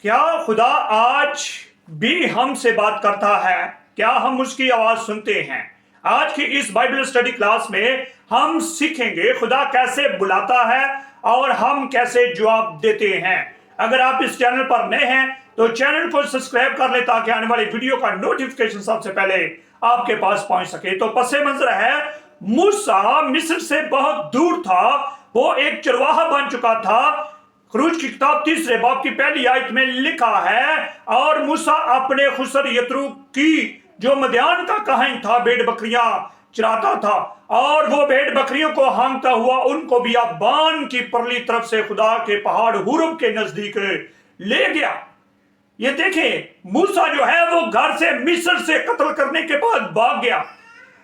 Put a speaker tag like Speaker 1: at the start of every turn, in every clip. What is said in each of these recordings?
Speaker 1: क्या खुदा आज भी हमसे बात करता है? क्या हम उसकी आवाज सुनते हैं? आज की इस बाइबल स्टडी क्लास में हम सीखेंगे खुदा कैसे बुलाता है और हम कैसे जवाब देते हैं। अगर आप इस चैनल पर नए हैं तो चैनल को सब्सक्राइब कर लें ताकि आने वाली वीडियो का नोटिफिकेशन सबसे पहले आपके पास पहुंच सके। तो पसे मंजर है, मूसा मिस्र से बहुत दूर था, वो एक चरवाहा बन चुका था। खरूज की किताब 3 बाब की पहली आयत में लिखा है, और मूसा अपने खुसर यत्रू की जो मदियान का काहिन था भेड़ बकरियां चराता था, और वो भेड़ बकरियों को हांकता हुआ उनको बियाबान की परली तरफ से खुदा के पहाड़ हुरब के नजदीक ले गया। ये देखें, मूसा जो है वो घर से मिस्र से कत्ल करने के बाद भाग गया,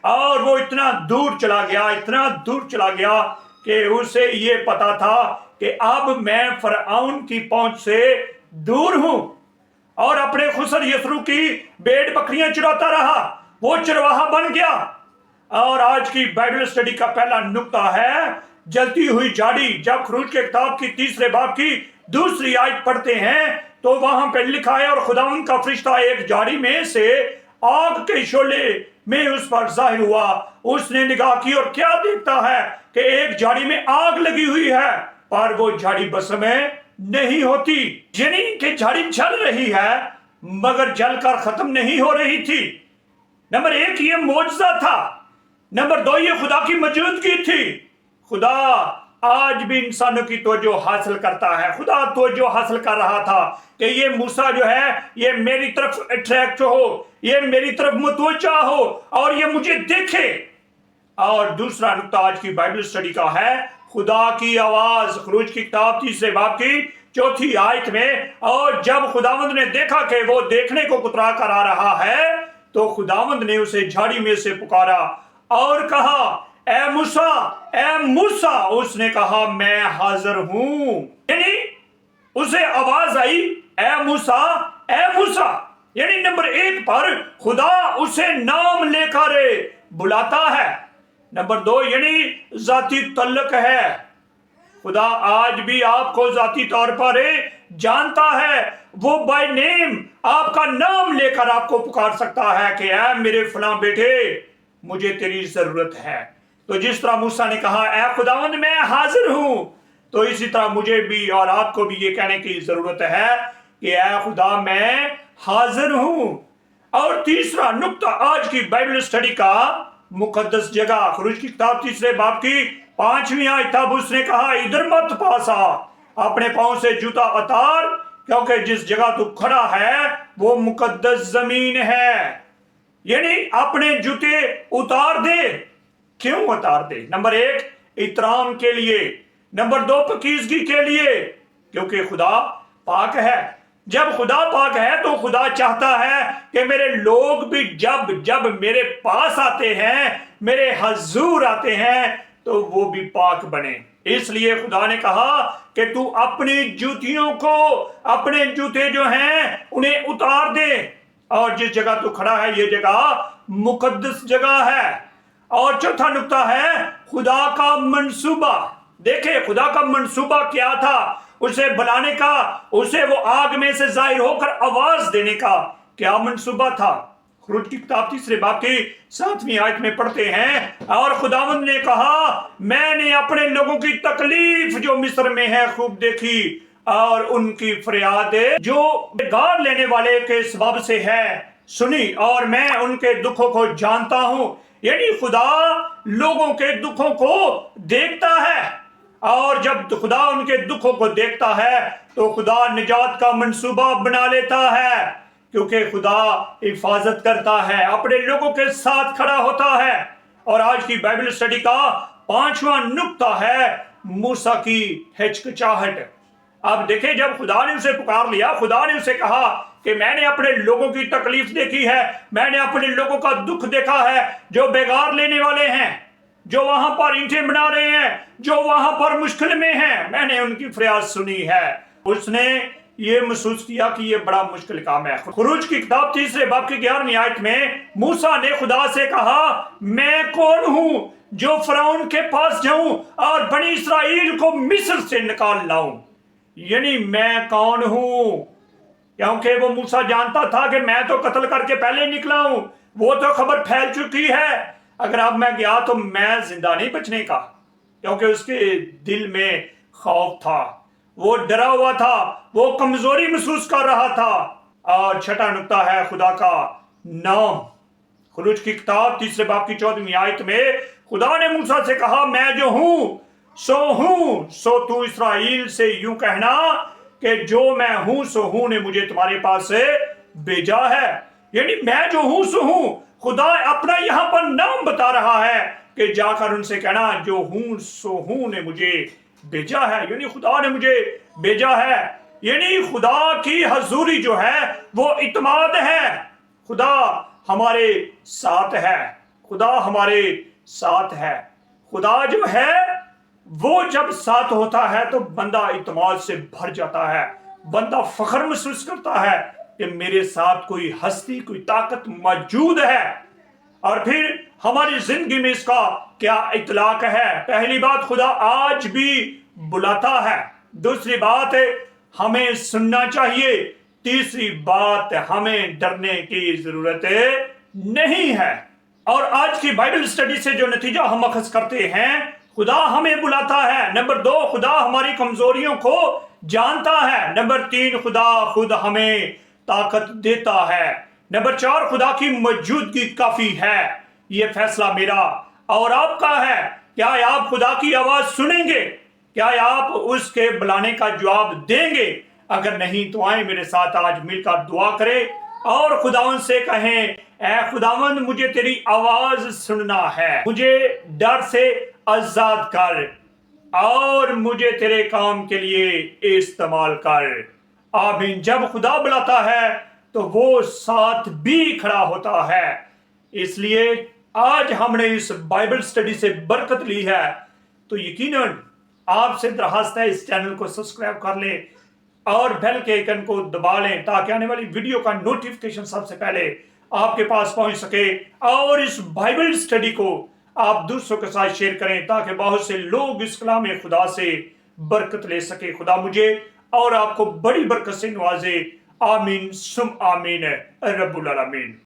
Speaker 1: और वो इतना दूर चला गया कि उसे ये पता था कि अब मैं फरआउन की पहुंच से दूर हूं, और अपने खुसर यस्रू की भेड़ बकरियां चुराता रहा। वो चरवाहा बन गया। और आज की बाइबल स्टडी का पहला नुक्ता है जलती हुई झाड़ी। जब खरूज के किताब की 3 बाब की 2 आयत पढ़ते हैं तो वहां पे लिखा है, और खुदावंद का फरिश्ता एक झाड़ी में से आग के शोले में उस पर जाहिर हुआ। उसने निगाह की और क्या देखता है कि एक झाड़ी में आग लगी हुई है, पर वो झाड़ी बस में नहीं होती। यानी कि झाड़ी जल रही है मगर जलकर खत्म नहीं हो रही थी। नंबर 1 ये मौजज़ा था। नंबर 2 ये खुदा की मौजूदगी थी। खुदा आज भी इंसानों की तवज्जो हासिल करता है। खुदा तवज्जो हासिल कर रहा था कि ये मूसा जो है ये मेरी तरफ अट्रैक्ट हो, ये मेरी तरफ मुतवज्जा हो और ये मुझे देखे। और दूसरा नुक्ता आज की बाइबल स्टडी का है खुदा की आवाज। खरूज की किताब 3 बाब की 4 आयत में, और जब खुदावंद ने देखा कि वो देखने को कुतरा कर आ रहा है तो खुदावंद ने उसे झाड़ी में से पुकारा और कहा, ए मूसा, ए मूसा। उसने कहा, मैं हाजिर हूं। यानी उसे आवाज आई, ए मूसा, ए मूसा। यानी नंबर 1 पर खुदा उसे नाम लेकर बुलाता है। नंबर 2 यानी जाती तल्लक है। खुदा आज भी आपको जाती तौर पर जानता है। वो बाय नेम आपका नाम लेकर आपको पुकार सकता है कि ऐ मेरे फलां बेटे, मुझे तेरी जरूरत है। तो जिस तरह मूसा ने कहा, ऐ खुदावंद मैं हाजिर हूं, तो इसी तरह मुझे भी और आपको भी ये कहने की जरूरत है कि ऐ खुदा मैं हाजिर हूं। और तीसरा नुक्ता आज की बाइबल स्टडी का मुकद्दस जगह। खरूज की किताब 3 बाब की 5वीं आयत। तब उसने कहा, इधर मत पास आ, अपने पांव से जूता उतार, क्योंकि जिस जगह तू खड़ा है वो मुकद्दस जमीन है। यानी अपने जूते उतार दे। क्यों उतार दे? नंबर 1 इतराम के लिए, नंबर 2 पकीजगी के लिए, क्योंकि खुदा पाक है। जब खुदा पाक है तो खुदा चाहता है कि मेरे लोग भी जब मेरे पास आते हैं, मेरे हजूर आते हैं, तो वो भी पाक बने। इसलिए खुदा ने कहा कि तू अपनी जूतियों को, अपने जूते जो हैं उन्हें उतार दे, और जिस जगह तू खड़ा है ये जगह मुकद्दस जगह है। और चौथा नुक्ता है खुदा का मंसूबा। देखिए खुदा का मंसूबा क्या था? उसे बुलाने का, उसे वो आग में से जाहिर होकर आवाज देने का क्या मंसूबा था? खरूज की किताब 3 बाब की 7वीं आयत में पढ़ते हैं, और खुदावंद ने कहा, मैंने अपने लोगों की तकलीफ जो मिस्र में है खूब देखी, और उनकी फरियाद जो बेगार लेने वाले के सबब से है सुनी, और मैं उनके दुखों को जानता हूं। यानी खुदा लोगों के दुखों को देखता है, और जब खुदा उनके दुखों को देखता है तो खुदा निजात का मंसूबा बना लेता है, क्योंकि खुदा हिफाजत करता है, अपने लोगों के साथ खड़ा होता है। और आज की बाइबल स्टडी का 5वां नुक्ता है मूसा की हिचकिचाहट। अब देखें, जब खुदा ने उसे पुकार लिया, खुदा ने उसे कहा कि मैंने अपने लोगों की तकलीफ देखी है, मैंने अपने लोगों का दुख देखा है, जो बेगार लेने वाले हैं, जो वहां पर ईंटें बना रहे हैं, जो वहां पर मुश्किल में हैं, मैंने उनकी फरियाद सुनी है। उसने ये महसूस किया कि ये बड़ा मुश्किल काम है। खरूज की किताब 3 बाब की 11वीं आयत में मूसा ने खुदा से कहा, मैं कौन हूं जो फरौन के पास जाऊं और बनी इसराइल को मिस्र से निकाल लाऊं? यानी मैं कौन हूं क्योंकि वो मूसा जानता था कि मैं तो कत्ल करके पहले निकला हूं, वो तो खबर फैल चुकी है, अगर अब मैं गया तो मैं जिंदा नहीं बचने का। क्योंकि उसके दिल में खौफ था, वो डरा हुआ था, वो कमजोरी महसूस कर रहा था। और छठा नुक्ता है खुदा का नाम। खुरूज की किताब 3 बाब की 14वीं आयत में खुदा ने मूसा से कहा, मैं जो हूं सो तू इस्राएल से यूं कहना कि जो मैं हूं सो हूं ने मुझे तुम्हारे पास से भेजा है। यानी मैं जो हूं सो हूं, खुदा अपना यहां पर नाम बता रहा है कि जाकर उनसे कहना जो हूं सो हूं ने मुझे भेजा है, यानी खुदा ने मुझे भेजा है। यानी खुदा की हजूरी जो है वो इत्माद है। खुदा हमारे साथ है, खुदा हमारे साथ है। खुदा जो है वो जब साथ होता है तो बंदा इत्माद से भर जाता है, बंदा फख्र महसूस करता है कि मेरे साथ कोई हस्ती, कोई ताकत मौजूद है। और फिर हमारी जिंदगी में इसका क्या इतलाक है? पहली बात, खुदा आज भी बुलाता है। दूसरी बात, हमें सुनना चाहिए। तीसरी बात, हमें डरने की जरूरत नहीं है। और आज की बाइबल स्टडी से जो नतीजा हम अखज करते हैं, खुदा हमें बुलाता है। नंबर 2, खुदा हमारी कमजोरियों को जानता है। नंबर 3, खुदा खुद हमें ताकत देता है। नंबर 4, खुदा की मौजूदगी काफी है। यह फैसला मेरा और आपका है। क्या आप खुदा की आवाज सुनेंगे? क्या आप उसके बुलाने का जवाब देंगे? अगर नहीं तो आए मेरे साथ आज मिलकर दुआ करें और खुदावंद से कहें, ऐ खुदावंद मुझे तेरी आवाज सुनना है, मुझे डर से आजाद कर और मुझे तेरे काम के लिए इस्तेमाल कर। आमीन। जब खुदा बुलाता है तो वो साथ भी खड़ा होता है। इसलिए आज हमने इस बाइबल स्टडी से बरकत ली है, तो यकीनन आपसे दरखास्त है इस चैनल को सब्सक्राइब कर लें और बेल के आइकन को दबा लें ताकि आने वाली वीडियो का नोटिफिकेशन सबसे पहले आपके पास पहुंच सके। और इस बाइबल स्टडी को आप दूसरों के साथ शेयर करें ताकि बहुत से लोग इस कलाम खुदा से बरकत ले सके। खुदा मुझे और आपको बड़ी बरकत से नवाजे। आमीन सुम आमीन रब्बुल आलमीन।